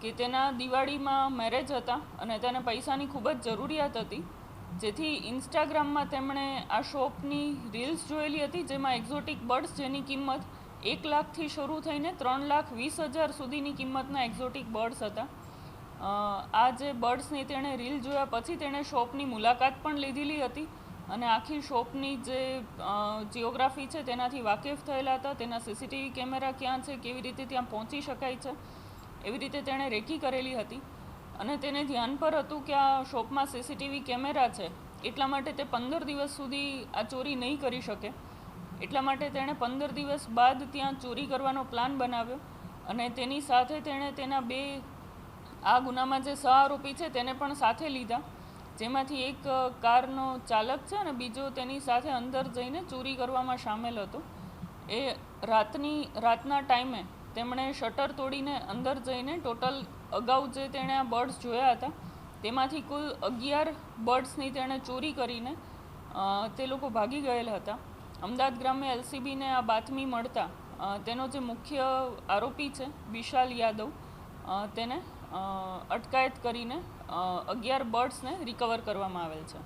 કે તેના દિવાળીમાં મેરેજ હતા અને તેને પૈસાની ખૂબ જ જરૂરિયાત હતી, જેથી ઇન્સ્ટાગ્રામમાં તેમણે આ શોપની રીલ્સ જોયેલી હતી, જેમાં એક્ઝોટિક બર્ડ્સ જેની કિંમત 1 લાખથી શરૂ થઈને 3,20,000 સુધીની કિંમતના એક્ઝોટિક બર્ડ્સ હતા. આ જે બર્ડ્સની તેણે રીલ જોયા પછી તેણે શોપની મુલાકાત પણ લીધેલી હતી અને આખી શોપની જે જિયોગ્રાફી છે તેનાથી વાકેફ થયેલા હતા. તેના સીસીટીવી કેમેરા ક્યાં છે, કેવી રીતે ત્યાં પહોંચી શકાય છે, એવી રીતે તેણે રેકી કરેલી હતી. અને તેને ધ્યાન પર હતું કે આ શોપમાં સીસીટીવી કેમેરા છે, એટલા માટે તે 15 દિવસ સુધી આ ચોરી નહીં કરી શકે. એટલા માટે તેણે 15 દિવસ બાદ ત્યાં ચોરી કરવાનો પ્લાન બનાવ્યો અને તેની સાથે તેણે તેના 2 આ ગુનામાં જે સહઆરોપી છે તેને પણ સાથે લીધા, જેમાંથી એક કારનો ચાલક છે અને બીજો તેની સાથે અંદર જઈને ચોરી કરવામાં સામેલ હતો. એ રાતના ટાઈમે તેમણે શટર તોડીને અંદર જઈને ટોટલ અગાઉ જે તેણે આ બર્ડ્સ જોયા હતા તેમાંથી કુલ 11 બર્ડ્સની તેણે ચોરી કરીને તે લોકો ભાગી ગયેલા હતા. અમદાવાદ ગ્રામ્ય એલસીબીને આ બાતમી મળતા તેનો જે મુખ્ય આરોપી છે વિશાલ યાદવ, તેને અટકાયત કરીને 11 બર્ડ્સને રિકવર કરવામાં આવેલ છે.